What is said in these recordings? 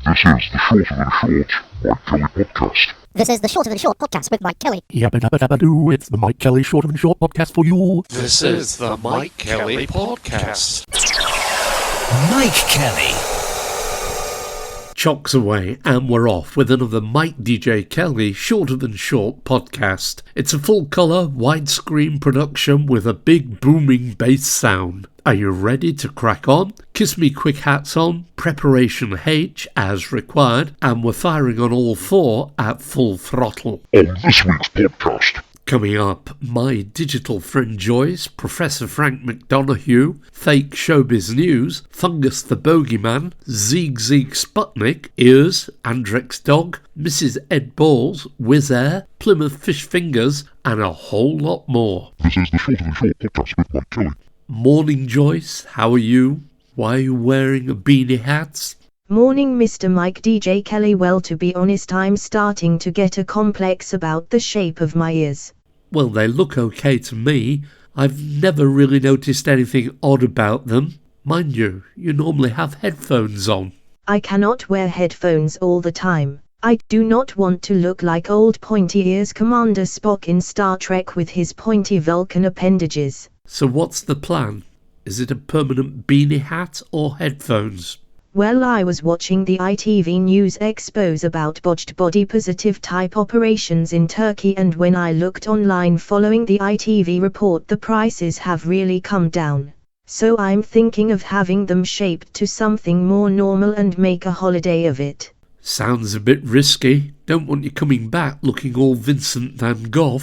This is the Shorter Than Short podcast with Mikedjkelly. Yabba dabba dabba doo, it's the Mikedjkelly Shorter Than Short podcast for you. This is the Mikedjkelly podcast. Mikedjkelly. Chocks away, and we're off with another Mikedjkelly Shorter Than Short podcast. It's a full-colour, widescreen production with a big booming bass sound. Are you ready to crack on? Kiss me quick hats on, preparation H as required, and we're firing on all four at full throttle. On this week's podcast. Coming up, my digital friend Joyce, Professor Frank McDonough, fake Showbiz News, Fungus the Bogeyman, Sigue Sputnick, Ears, Andrex Dog, Mrs. Ed Balls, Wizz, Plymouth Fish Fingers, and a whole lot more. This is the Shorter Than Short podcast with Mikedjkelly. Morning Joyce, how are you? Why are you wearing a beanie hat? Morning Mr. Mikedjkelly. Well, to be honest, I'm starting to get a complex about the shape of my ears. Well, they look okay to me. I've never really noticed anything odd about them. Mind you, you normally have headphones on. I cannot wear headphones all the time. I do not want to look like old pointy ears Commander Spock in Star Trek with his pointy Vulcan appendages. So what's the plan? Is it a permanent beanie hat or headphones? Well, I was watching the ITV News expose about botched body-positive type operations in Turkey, and when I looked online following the ITV report, the prices have really come down. So I'm thinking of having them shaped to something more normal and make a holiday of it. Sounds a bit risky. Don't want you coming back looking all Vincent van Gogh.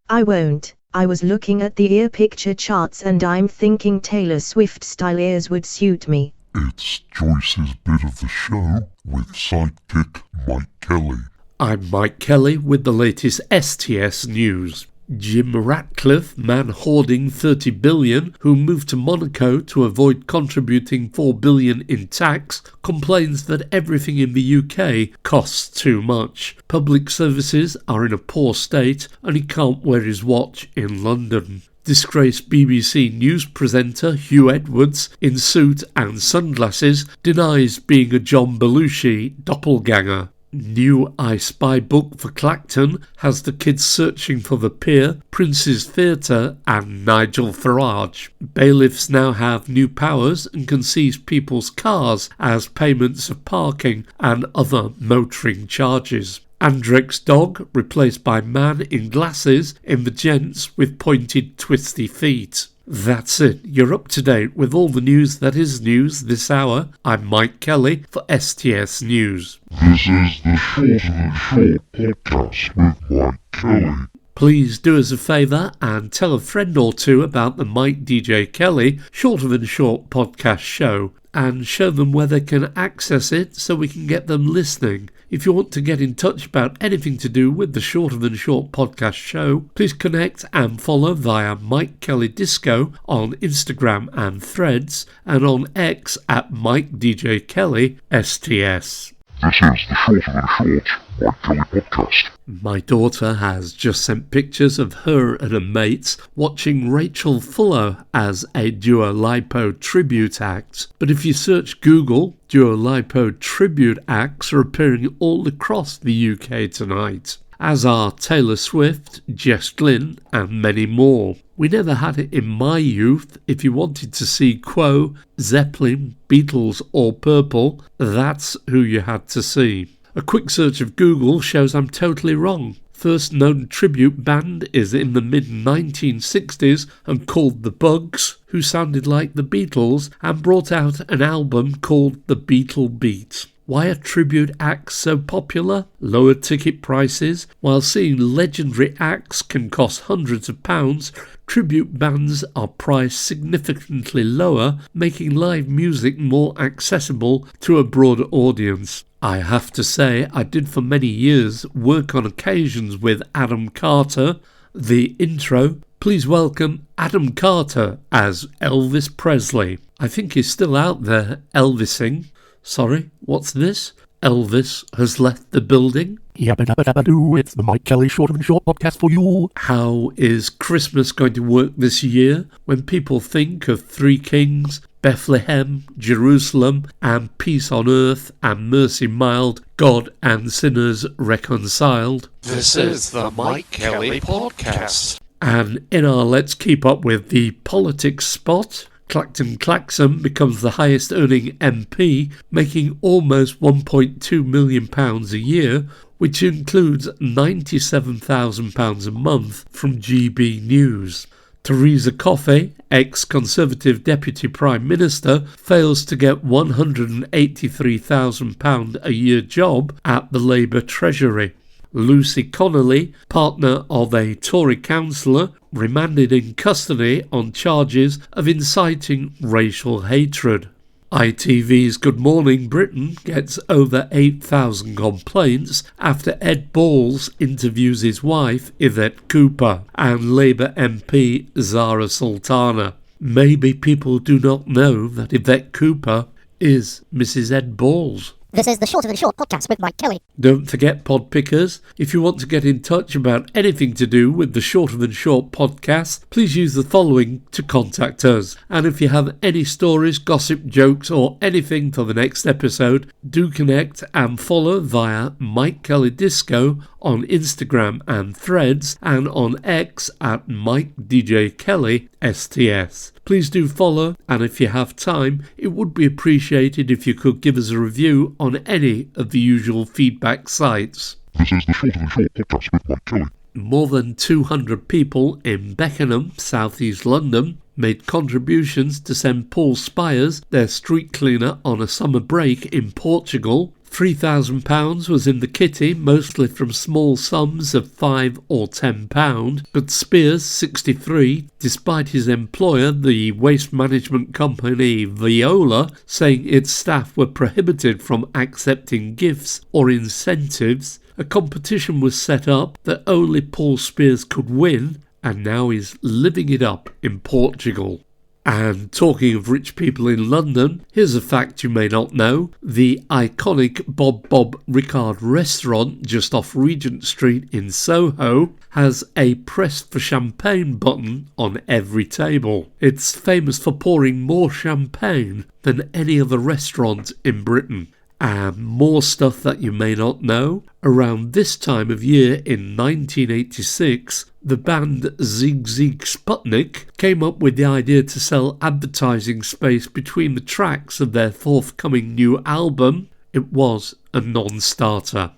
I won't. I was looking at the ear picture charts and I'm thinking Taylor Swift style ears would suit me. It's Joyce's bit of the show with sidekick Mikedjkelly. I'm Mikedjkelly with the latest STS news. Jim Ratcliffe, man hoarding 30 billion, who moved to Monaco to avoid contributing 4 billion in tax, complains that everything in the UK costs too much. Public services are in a poor state and he can't wear his watch in London. Disgraced BBC News presenter Hugh Edwards, in suit and sunglasses, denies being a John Belushi doppelganger. New I Spy book for Clacton has the kids searching for the Pier, Prince's Theatre and Nigel Farage. Bailiffs now have new powers and can seize people's cars as payments of parking and other motoring charges. Andrex Dog replaced by man in glasses in the gents with pointed twisty feet. That's it. You're up to date with all the news that is news this hour. I'm Mikedjkelly for STS News. This is the Shorter Than Short podcast with Mikedjkelly. Please do us a favour and tell a friend or two about the Mikedjkelly Shorter Than Short podcast show and show them where they can access it so we can get them listening. If you want to get in touch about anything to do with the Shorter Than Short podcast show, please connect and follow via Mikedjkelly Disco on Instagram and Threads and on X at Mikedjkelly STS. This is the Shorter Than Short Mikedjkelly podcast. My daughter has just sent pictures of her and her mates watching Rachel Fuller as a Dua Lipa tribute act. But if you search Google, Dua Lipa tribute acts are appearing all across the UK tonight, as are Taylor Swift, Jess Glynn and many more. We never had it in my youth. If you wanted to see Quo, Zeppelin, Beatles or Purple, that's who you had to see. A quick search of Google shows I'm totally wrong. First known tribute band is in the mid-1960s and called The Bugs, who sounded like the Beatles and brought out an album called The Beatle Beat. Why are tribute acts so popular? Lower ticket prices. While seeing legendary acts can cost hundreds of pounds, tribute bands are priced significantly lower, making live music more accessible to a broader audience. I have to say, I did for many years work on occasions with Adam Carter. The intro, please welcome Adam Carter as Elvis Presley. I think he's still out there Elvising. Sorry, what's this? Elvis has left the building? Yabba dabba dabba doo, it's the Mikedjkelly Shorter Than Short podcast for you. How is Christmas going to work this year when people think of Three Kings, Bethlehem, Jerusalem, and peace on earth and mercy mild, God and sinners reconciled. This is the Mike Kelly Podcast. And in our Let's Keep Up With the Politics spot, Clacton Claxon becomes the highest earning MP, making almost £1.2 million a year, which includes £97,000 a month from GB News. Theresa Coffey, ex-Conservative Deputy Prime Minister, fails to get £183,000 a year job at the Labour Treasury. Lucy Connolly, partner of a Tory councillor, remanded in custody on charges of inciting racial hatred. ITV's Good Morning Britain gets over 8,000 complaints after Ed Balls interviews his wife Yvette Cooper and Labour MP Zara Sultana. Maybe people do not know that Yvette Cooper is Mrs. Ed Balls. This is the Shorter Than Short podcast with Mike Kelly. Don't forget, pod pickers, if you want to get in touch about anything to do with the Shorter Than Short podcast, please use the following to contact us. And if you have any stories, gossip, jokes, or anything for the next episode, do connect and follow via Mike Kelly Disco on Instagram and Threads, and on X at Mikedjkelly STS. Please do follow, and if you have time, it would be appreciated if you could give us a review on any of the usual feedback sites. This is the Shorter Than Short podcast with Mike Kelly. More than 200 people in Beckenham, South East London, made contributions to send Paul Spires, their street cleaner, on a summer break in Portugal. £3,000 was in the kitty, mostly from small sums of £5 or £10, but Spears, 63, despite his employer, the waste management company Viola, saying its staff were prohibited from accepting gifts or incentives, a competition was set up that only Paul Spears could win, and now he's living it up in Portugal. And talking of rich people in London, here's a fact you may not know. The iconic Bob Ricard restaurant just off Regent Street in Soho has a press for champagne button on every table. It's famous for pouring more champagne than any other restaurant in Britain. And more stuff that you may not know. Around this time of year in 1986, the band Sigue Sputnick came up with the idea to sell advertising space between the tracks of their forthcoming new album. It was a non-starter.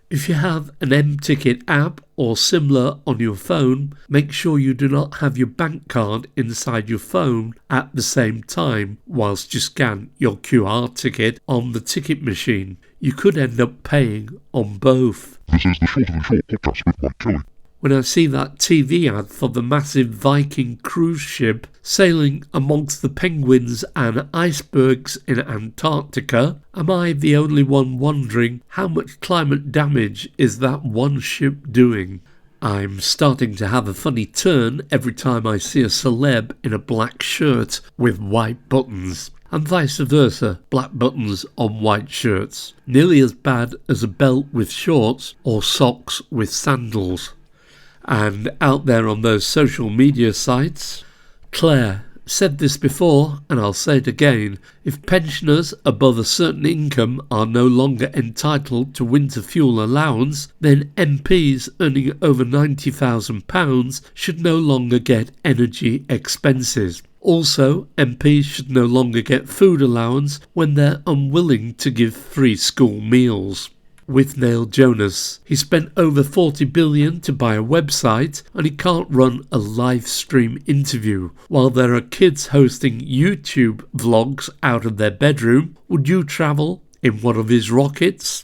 If you have an M-Ticket app or similar on your phone, make sure you do not have your bank card inside your phone at the same time whilst you scan your QR ticket on the ticket machine. You could end up paying on both. This is the Shorter Than Short podcast with Mike Kelly. When I see that TV ad for the massive Viking cruise ship sailing amongst the penguins and icebergs in Antarctica, am I the only one wondering how much climate damage is that one ship doing? I'm starting to have a funny turn every time I see a celeb in a black shirt with white buttons, and vice versa, black buttons on white shirts. Nearly as bad as a belt with shorts or socks with sandals. And out there on those social media sites, Claire said this before, and I'll say it again, if pensioners above a certain income are no longer entitled to winter fuel allowance, then MPs earning over £90,000 should no longer get energy expenses. Also, MPs should no longer get food allowance when they're unwilling to give free school meals. With Neil Jonas, he spent over $40 billion to buy a website, and he can't run a live stream interview. While there are kids hosting YouTube vlogs out of their bedroom, would you travel in one of his rockets?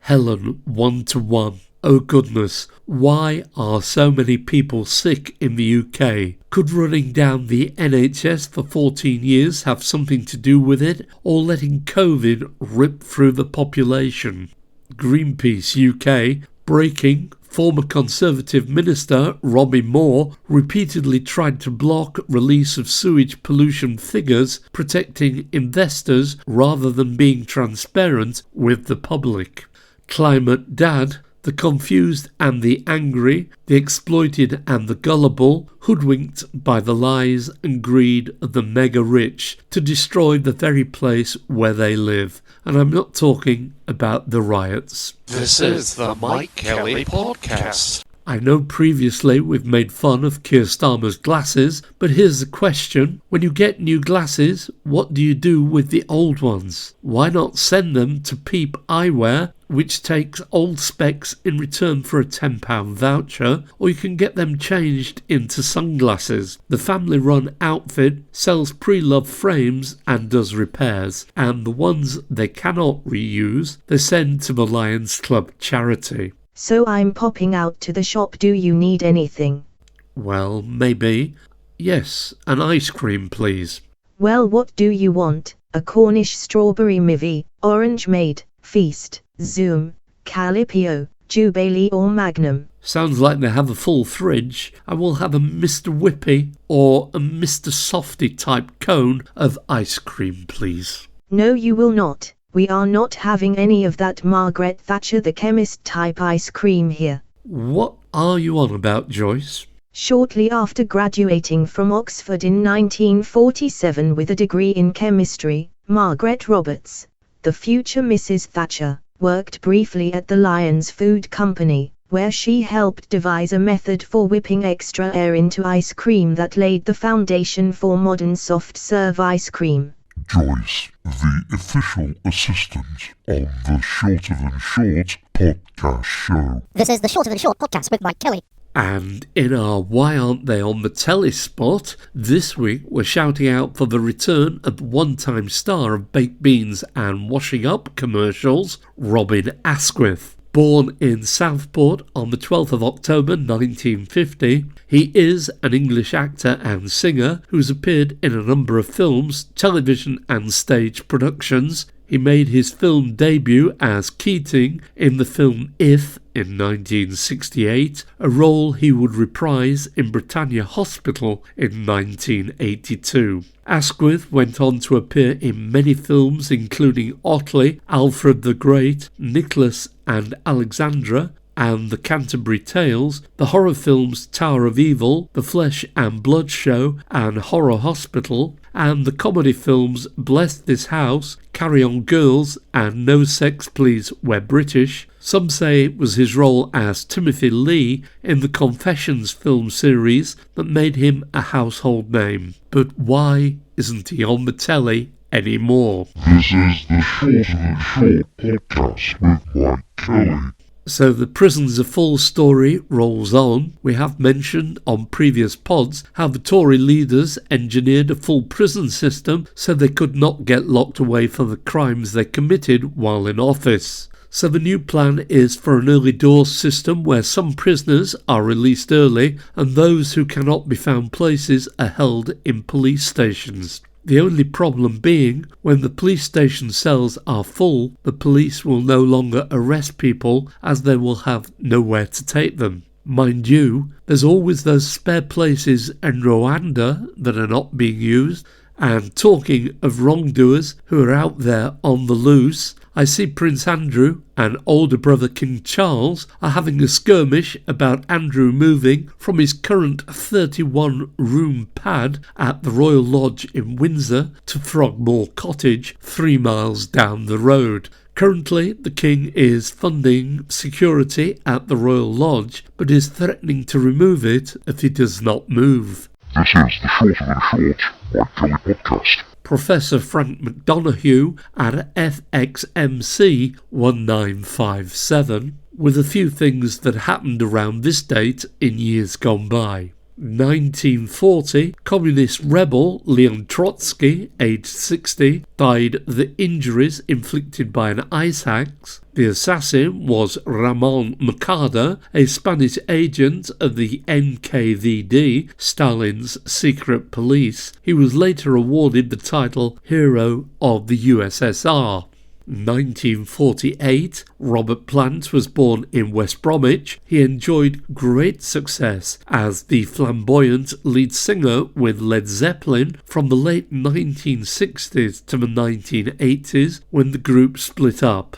Helen, 1-1. Oh goodness, why are so many people sick in the UK? Could running down the NHS for 14 years have something to do with it, or letting COVID rip through the population? Greenpeace UK, breaking, former Conservative Minister Robbie Moore repeatedly tried to block release of sewage pollution figures, protecting investors rather than being transparent with the public. Climate Dad, the confused and the angry, the exploited and the gullible, hoodwinked by the lies and greed of the mega rich to destroy the very place where they live. And I'm not talking about the riots. This is the Mikedjkelly Podcast. I know previously we've made fun of Keir Starmer's glasses, but here's the question. When you get new glasses, what do you do with the old ones? Why not send them to Peep Eyewear, which takes old specs in return for a £10 voucher, or you can get them changed into sunglasses. The family-run outfit sells pre-loved frames and does repairs, and the ones they cannot reuse, they send to the Lions Club charity. So I'm popping out to the shop. Do you need anything? Well, maybe. Yes, an ice cream, please. Well, what do you want? A Cornish strawberry mivvy, orange maid, feast, zoom, calipio, jubilee or magnum? Sounds like they have a full fridge. I will have a Mr. Whippy or a Mr. Softy type cone of ice cream, please. No, you will not. We are not having any of that Margaret Thatcher the chemist type ice cream here. What are you on about, Joyce? Shortly after graduating from Oxford in 1947 with a degree in chemistry, Margaret Roberts, the future Mrs. Thatcher, worked briefly at the Lions Food Company, where she helped devise a method for whipping extra air into ice cream that laid the foundation for modern soft-serve ice cream. Joyce, the official assistant on the Shorter Than Short podcast show. This is the Shorter Than Short podcast with Mikedjkelly. And in our Why Aren't They on the Telly spot, this week we're shouting out for the return of one-time star of baked beans and washing up commercials, Robin Asquith. Born in Southport on the 12th of October 1950, he is an English actor and singer who's appeared in a number of films, television and stage productions. He made his film debut as Keating in the film If in 1968, a role he would reprise in Britannia Hospital in 1982. Asquith went on to appear in many films including Otley, Alfred the Great, Nicholas and Alexandra, and The Canterbury Tales, the horror films Tower of Evil, The Flesh and Blood Show and Horror Hospital, and the comedy films Bless This House, Carry On Girls and No Sex Please We're British. Some say it was his role as Timothy Lee in the Confessions film series that made him a household name. But why isn't he on the telly anymore? This is the Shorter Than Short podcast with Mikedjkelly. So the Prisons Are Full story rolls on. We have mentioned on previous pods how the Tory leaders engineered a full prison system so they could not get locked away for the crimes they committed while in office. So the new plan is for an early doors system where some prisoners are released early and those who cannot be found places are held in police stations. The only problem being, when the police station cells are full, the police will no longer arrest people as they will have nowhere to take them. Mind you, there's always those spare places in Rwanda that are not being used. And talking of wrongdoers who are out there on the loose, I see Prince Andrew and older brother King Charles are having a skirmish about Andrew moving from his current 31-room pad at the Royal Lodge in Windsor to Frogmore Cottage 3 miles down the road. Currently, the King is funding security at the Royal Lodge, but is threatening to remove it if he does not move. This is the Shorter Than Short Mikedjkelly podcast. Professor Frank McDonough at FXMC 1957, with a few things that happened around this date in years gone by. 1940, communist rebel Leon Trotsky, aged 60, died of the injuries inflicted by an ice axe. The assassin was Ramon Mercader, a Spanish agent of the NKVD, Stalin's secret police. He was later awarded the title Hero of the USSR. 1948, Robert Plant was born in West Bromwich. He enjoyed great success as the flamboyant lead singer with Led Zeppelin from the late 1960s to the 1980s when the group split up.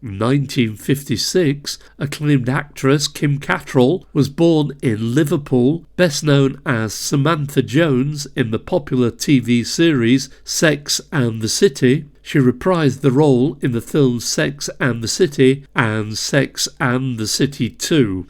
1956, acclaimed actress Kim Cattrall was born in Liverpool, best known as Samantha Jones in the popular TV series Sex and the City. She reprised the role in the films Sex and the City and Sex and the City 2.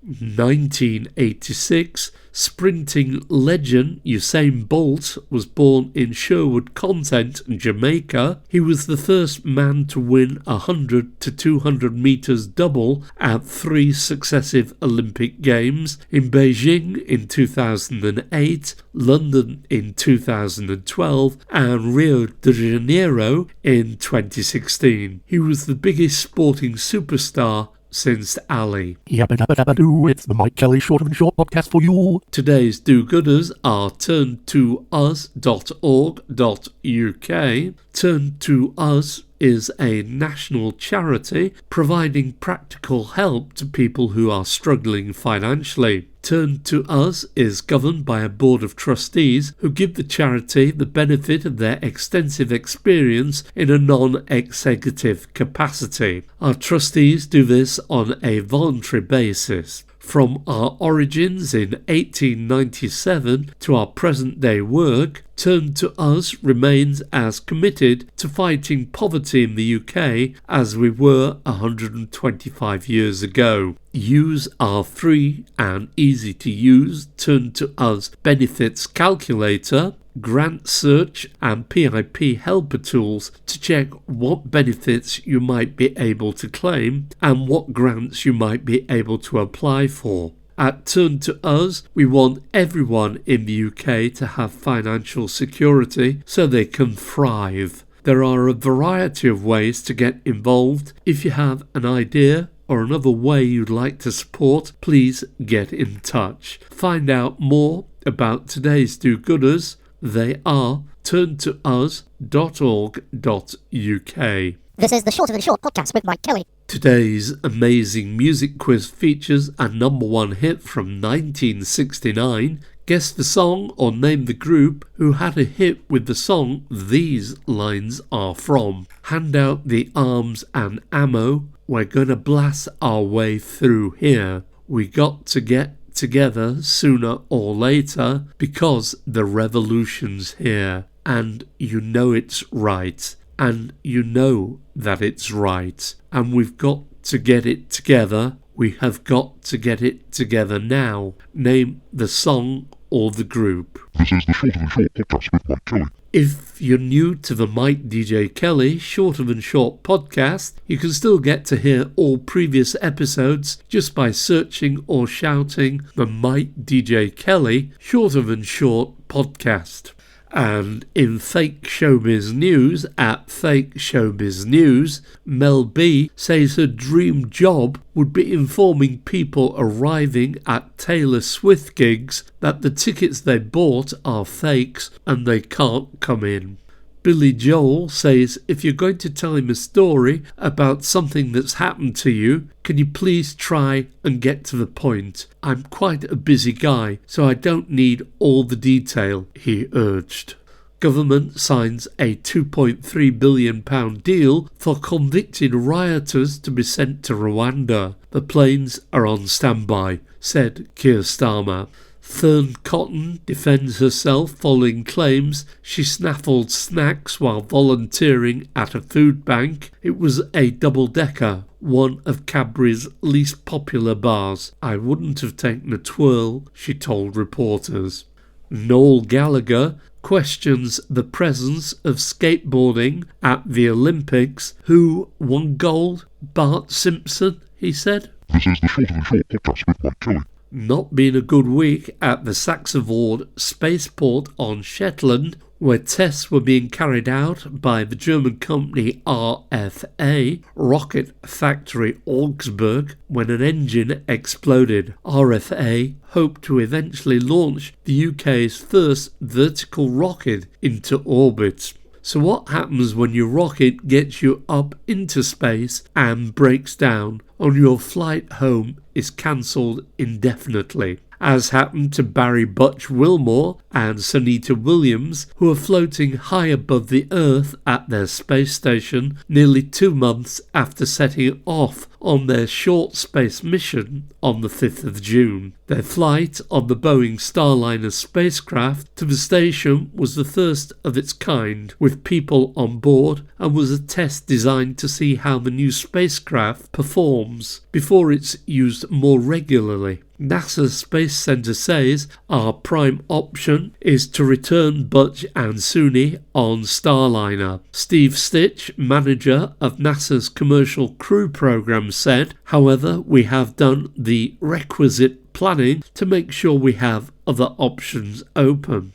1986, sprinting legend Usain Bolt was born in Sherwood Content, Jamaica. He was the first man to win 100 to 200 metres double at 3 successive Olympic Games in Beijing in 2008, London in 2012 and Rio de Janeiro in 2016. He was the biggest sporting superstar since Ali. Yabba dabba dabba doo, it's the Mike Kelly Short and Short podcast for you. Today's do-gooders are turn2us.org.uk. Turn to Us is a national charity providing practical help to people who are struggling financially. Turn to Us is governed by a board of trustees who give the charity the benefit of their extensive experience in a non-executive capacity. Our trustees do this on a voluntary basis. From our origins in 1897 to our present-day work, Turn to Us remains as committed to fighting poverty in the UK as we were 125 years ago. Use our free and easy-to-use Turn to Us benefits calculator, grant search and PIP helper tools to check what benefits you might be able to claim and what grants you might be able to apply for. At Turn to Us, we want everyone in the UK to have financial security so they can thrive. There are a variety of ways to get involved. If you have an idea or another way you'd like to support, please get in touch. Find out more about today's do-gooders. They are turn2us.org.uk. This is the Shorter Than Short podcast with Mike Kelly. Today's amazing music quiz features a number one hit from 1969. Guess the song or name the group who had a hit with the song these lines are from. Hand out the arms and ammo. We're gonna blast our way through here. We got to get together sooner or later because the revolution's here. And you know it's right. And you know that it's right. And we've got to get it together. We have got to get it together now. Name the song or the group. This is the Shorter Than Short podcast with Mike Kelly. If you're new to the Mikedjkelly Shorter Than Short podcast, you can still get to hear all previous episodes just by searching or shouting the Mikedjkelly Shorter Than Short podcast. And in fake showbiz news, at Fake Showbiz News, Mel B says her dream job would be informing people arriving at Taylor Swift gigs that the tickets they bought are fakes and they can't come in. Billy Joel says if you're going to tell him a story about something that's happened to you, can you please try and get to the point? I'm quite a busy guy, so I don't need all the detail, he urged. Government signs a £2.3 billion deal for convicted rioters to be sent to Rwanda. The planes are on standby, said Keir Starmer. Fern Cotton defends herself following claims she snaffled snacks while volunteering at a food bank. It was a double-decker, one of Cadbury's least popular bars. I wouldn't have taken a twirl, she told reporters. Noel Gallagher questions the presence of skateboarding at the Olympics. Who won gold? Bart Simpson, he said. This is the Shorter Than Short podcast with Mike Kelly. Not been a good week at the Saxevord spaceport on Shetland, where tests were being carried out by the German company RFA, Rocket Factory Augsburg, when an engine exploded. RFA hoped to eventually launch the UK's first vertical rocket into orbit. So what happens when your rocket gets you up into space and breaks down, and your flight home is cancelled indefinitely? as happened to Barry Butch Wilmore and Sunita Williams, who are floating high above the Earth at their space station nearly 2 months after setting off on their short space mission on the 5th of June. Their flight on the Boeing Starliner spacecraft to the station was the first of its kind, with people on board, and was a test designed to see how the new spacecraft performs before it's used more regularly. NASA's Space Center says our prime option is to return Butch and Suni on Starliner. Steve Stitch, manager of NASA's Commercial Crew Program, said, however, we have done the requisite planning to make sure we have other options open.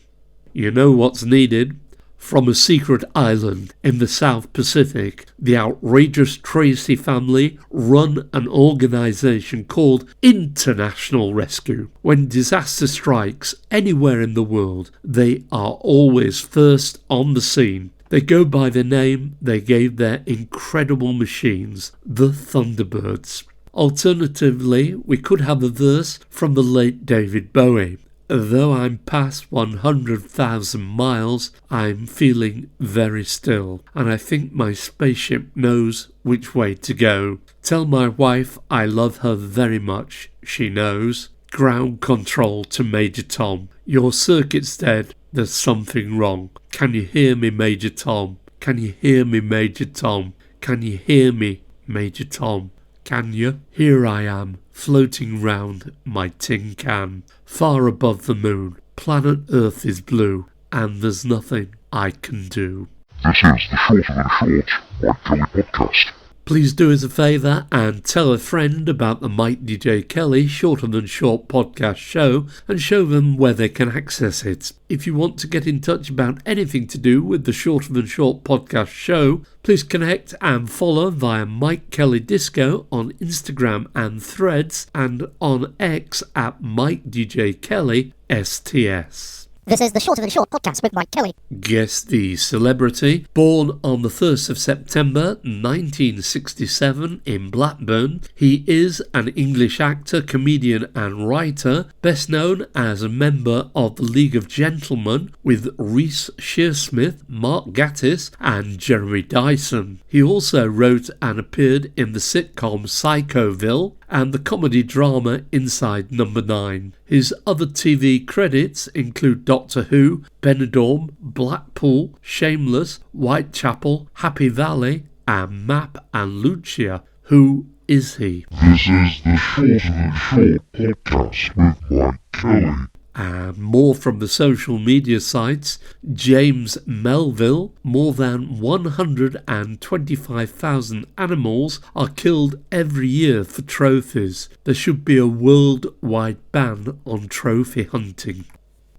You know what's needed? From a secret island in the South Pacific, the outrageous Tracy family run an organisation called International Rescue. When disaster strikes anywhere in the world, they are always first on the scene. They go by the name they gave their incredible machines, the Thunderbirds. Alternatively, we could have a verse from the late David Bowie. Though I'm past 100,000 miles, I'm feeling very still, and I think my spaceship knows which way to go. Tell my wife I love her very much, she knows. Ground control to Major Tom. Your circuit's dead, there's something wrong. Can you hear me, Major Tom? Can you hear me, Major Tom? Can you hear me, Major Tom? Can you? Here I am, floating round my tin can, far above the moon. Planet Earth is blue, and there's nothing I can do. This is the Shorter Than Short Mikedjkelly podcast. Please do us a favour and tell a friend about the Mikedjkelly Shorter Than Short podcast show and show them where they can access it. If you want to get in touch about anything to do with the Shorter Than Short podcast show, please connect and follow via Mikedjkelly Disco on Instagram and Threads, and on X at Mikedjkelly STS. This is the Shorter Than Short podcast with Mike Kelly. Guess the celebrity, born on the 1st of September 1967 in Blackburn. He is an English actor, comedian and writer, best known as a member of the League of Gentlemen with Reece Shearsmith, Mark Gatiss and Jeremy Dyson. He also wrote and appeared in the sitcom Psychoville and the comedy drama Inside Number 9. His other TV credits include Doctor Who, Benidorm, Blackpool, Shameless, Whitechapel, Happy Valley, and Map and Lucia. Who is he? This is the Shorter Than Short podcast with Mike Kelly. And more from the social media sites. James Melville. More than 125,000 animals are killed every year for trophies. There should be a worldwide ban on trophy hunting.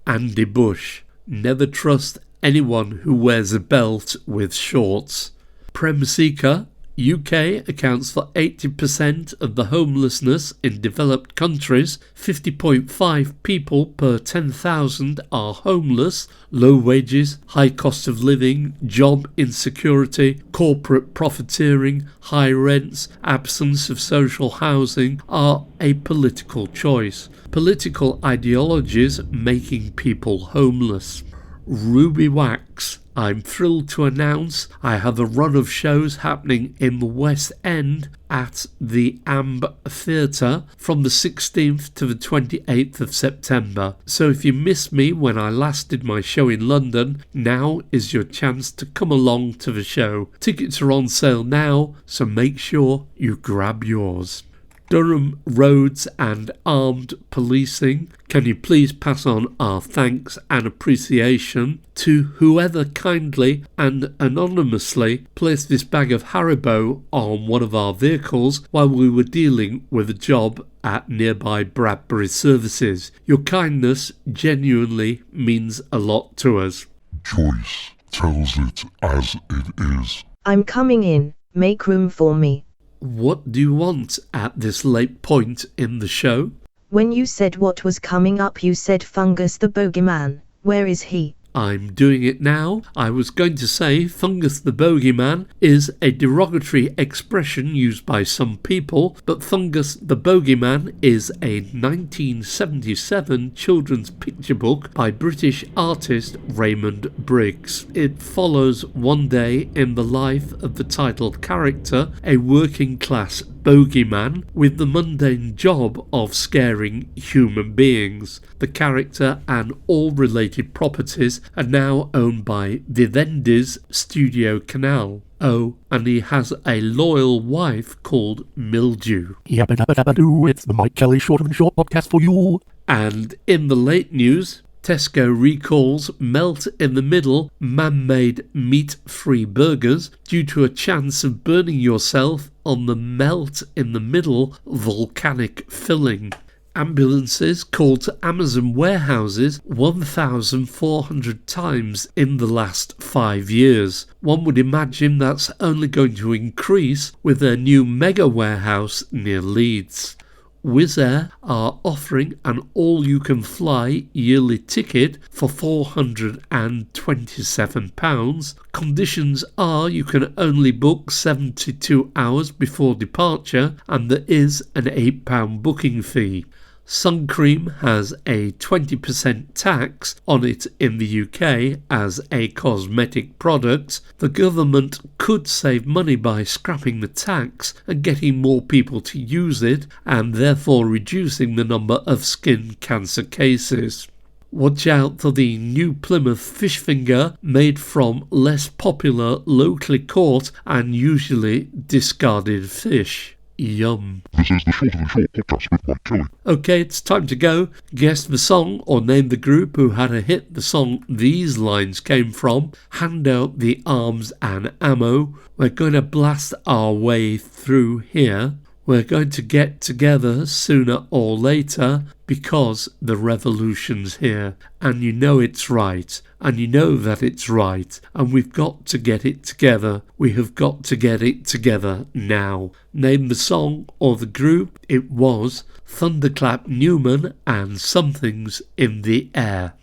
Andy Bush. Never trust anyone who wears a belt with shorts. Prem Seeker. UK accounts for 80% of the homelessness in developed countries. 50.5 people per 10,000 are homeless. Low wages, high cost of living, job insecurity, corporate profiteering, high rents, absence of social housing are a political choice. Political ideologies making people homeless. Ruby Wax. I'm thrilled to announce I have a run of shows happening in the West End at the Amb Theatre from the 16th to the 28th of September. So if you missed me when I last did my show in London, now is your chance to come along to the show. Tickets are on sale now, so make sure you grab yours. Durham Roads and Armed Policing, can you please pass on our thanks and appreciation to whoever kindly and anonymously placed this bag of Haribo on one of our vehicles while we were dealing with a job at nearby Bradbury Services. Your kindness genuinely means a lot to us. Joyce tells it as it is. I'm coming in, make room for me. What do you want at this late point in the show? When you said what was coming up, you said Fungus the Bogeyman. Where is he? I'm doing it now. I was going to say Fungus the Bogeyman is a derogatory expression used by some people, but Fungus the Bogeyman is a 1977 children's picture book by British artist Raymond Briggs. It follows one day in the life of the title character, a working class bogeyman with the mundane job of scaring human beings. The character and all related properties are now owned by Vivendi's Studio Canal. Oh, and he has a loyal wife called Mildew. Yabba dabba dabba doo, it's the Mike Kelly Short and Short podcast for you. And in the late news, Tesco recalls melt in the middle man-made meat-free burgers due to a chance of burning yourself on the melt in the middle volcanic filling. Ambulances called to Amazon warehouses 1,400 times in the last 5 years. One would imagine that's only going to increase with their new mega warehouse near Leeds. Wizz are offering an all-you-can-fly yearly ticket for £427. Conditions are you can only book 72 hours before departure and there is an £8 booking fee. Sun cream has a 20% tax on it in the UK as a cosmetic product. The government could save money by scrapping the tax and getting more people to use it and therefore reducing the number of skin cancer cases. Watch out for the new Plymouth fish finger made from less popular locally caught and usually discarded fish. Yum. This is the Short and Short podcast with Mike Kelly. Okay, it's time to go. Guess the song or name the group who had a hit the song these lines came from. Hand out the arms and ammo. We're going to blast our way through here. We're going to get together sooner or later because the revolution's here. And you know it's right. And you know that it's right. And we've got to get it together. We have got to get it together now. Name the song or the group. It was Thunderclap Newman and Something's in the Air.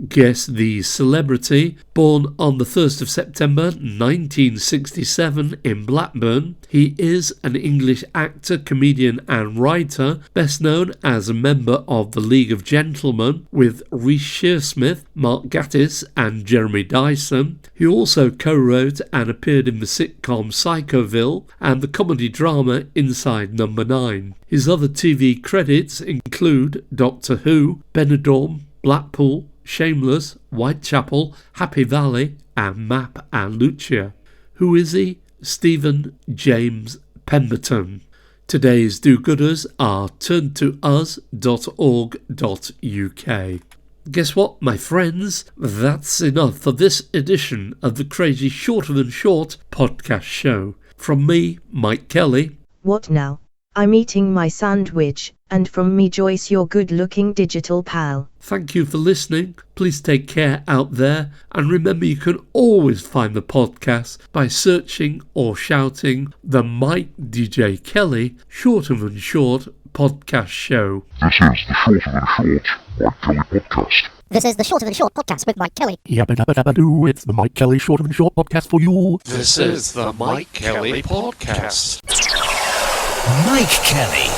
Guess the celebrity. Born on the 1st of September 1967 in Blackburn, he is an English actor, comedian and writer, best known as a member of the League of Gentlemen with Reece Shearsmith, Mark Gatiss and Jeremy Dyson. He also co-wrote and appeared in the sitcom Psychoville and the comedy drama Inside Number 9. His other TV credits include Doctor Who, Benidorm, Blackpool, Shameless, Whitechapel, Happy Valley and Map and Lucia. Who is he? Stephen James Pemberton. Today's do-gooders are turntous.org.uk. Guess what, my friends? That's enough for this edition of the Crazy Shorter Than Short podcast show. From me, Mike Kelly. What now? I'm eating my sandwich, and from me Joyce, your good-looking digital pal. Thank you for listening. Please take care out there, and remember you can always find the podcast by searching or shouting the Mikedjkelly Shorter Than Short podcast show. This is the Shorter Than Short podcast with Mike Kelly. This is the Shorter Than Short podcast with Mike Kelly. Yabba dabba dabba doo, it's the Mike Kelly Short and Short podcast for you. This is the Mike Kelly Podcast. Mike Kelly.